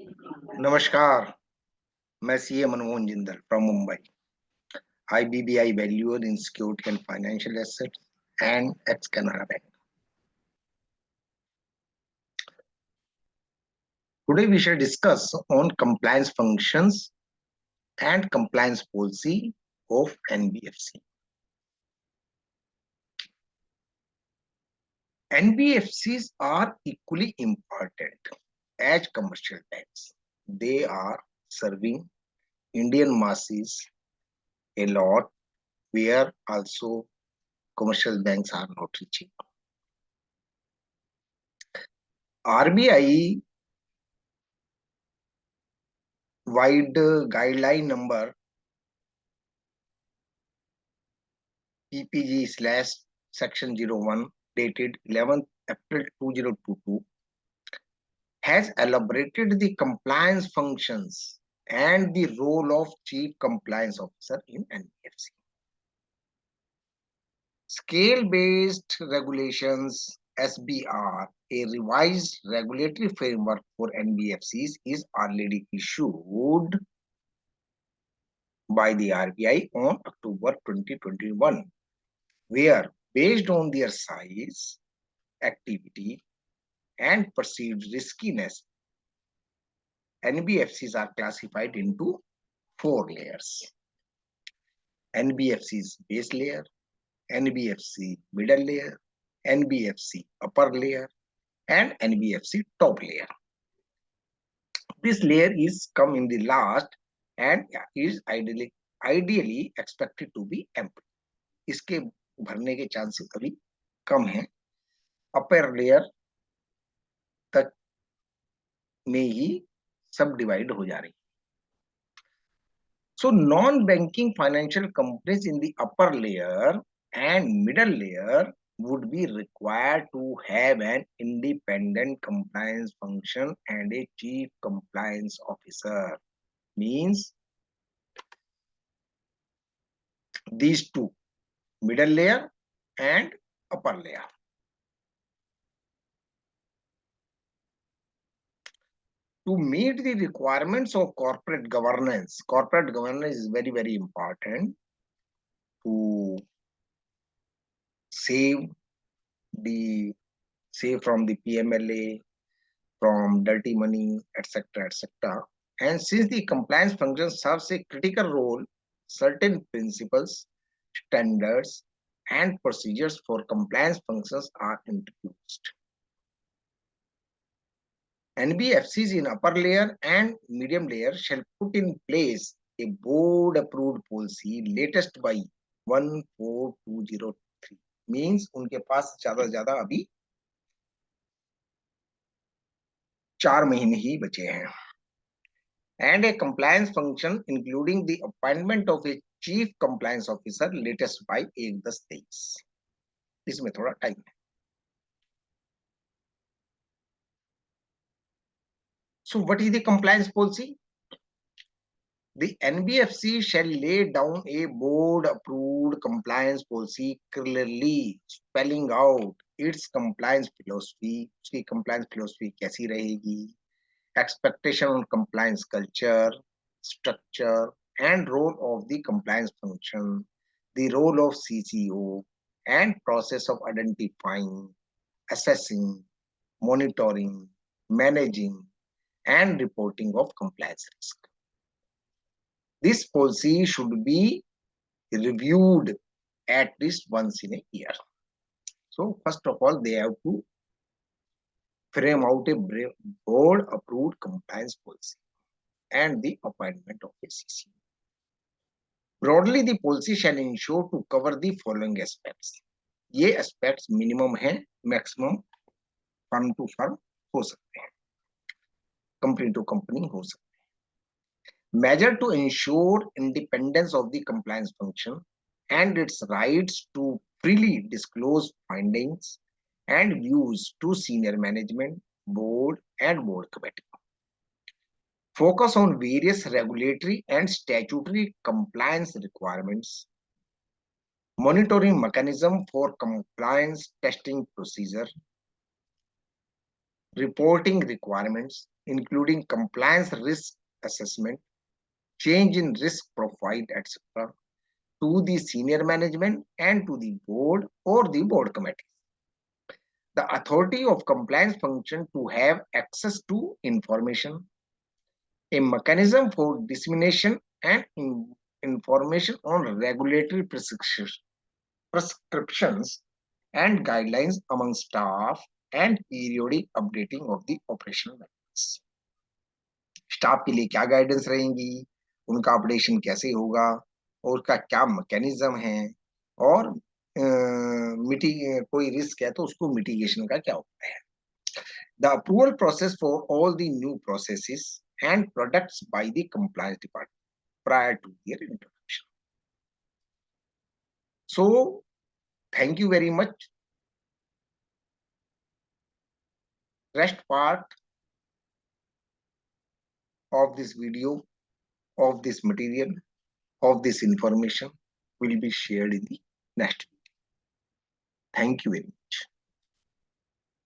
नमस्कार, मैं CA Manmohan Jindal from Mumbai. IBBI Valued in Security and Financial Assets and ex-Canara Bank. Today we shall discuss on compliance functions and compliance policy of NBFC. NBFCs are equally important as commercial banks. They are serving Indian masses a lot where also commercial banks are not reaching. RBI wide guideline number PPG/section 01 dated 11th April 2022 has elaborated the compliance functions and the role of chief compliance officer in NBFC. Scale-based regulations SBR, a revised regulatory framework for NBFCs, is already issued by the RBI on October 2021, where based on their size, activity, and perceived riskiness, NBFCs are classified into 4 layers. NBFC's base layer, NBFC middle layer, NBFC upper layer, and NBFC top layer. This layer is come in the last and is ideally expected to be empty. इसके भरने के chances अभी कम हैं. Upper layer तक में ही सब divide हो जा रही. So non-banking financial companies in the upper layer and middle layer would be required to have an independent compliance function and a chief compliance officer. Means these two, middle layer and upper layer. To meet the requirements of corporate governance is very, very important to save from the PMLA, from dirty money, etc., etc. And since the compliance function serves a critical role, certain principles, standards, and procedures for compliance functions are introduced. NBFCs in upper layer and medium layer shall put in place a board approved policy latest by 14203. Means उनके पास ज्यादा से ज्यादा अभी 4 महीने ही बचे हैं. And a compliance function including the appointment of a chief compliance officer latest by 1/10/23. इसमें थोड़ा टाइम है. So what is the compliance policy? The NBFC shall lay down a board approved compliance policy, clearly spelling out its compliance philosophy. उसकी compliance philosophy कैसी रहेगी, expectation on compliance culture, structure, and role of the compliance function, the role of CCO, and process of identifying, assessing, monitoring, managing, and reporting of compliance risk. This policy should be reviewed at least once in a year. So first of all, they have to frame out a board approved compliance policy and the appointment of a CCO. Broadly, the policy shall ensure to cover the following aspects. ये aspects minimum है, maximum firm to firm हो सकते हैं, company to company हो सकते हैं. Measure to ensure independence of the compliance function and its rights to freely disclose findings and views to senior management, board, and board committee. Focus on various regulatory and statutory compliance requirements. Monitoring mechanism for compliance testing procedure. reporting requirements, including compliance risk assessment, change in risk profile, etc., to the senior management and to the board or the board committee. The authority of compliance function to have access to information, a mechanism for dissemination and information on regulatory prescriptions and guidelines among staff, and periodic updating of the operational manuals. Staff के लिए क्या guidance रहेंगी, उनका updation कैसे होगा और उसका क्या मैकेनिज्म है, और कोई रिस्क है तो उसको मिटिगेशन का क्या उपाय है. The approval process for all the new processes and products by the compliance department prior to their introduction. So, thank you very much. Rest part of this video, of this material, of this information will be shared in the next video. Thank you very much.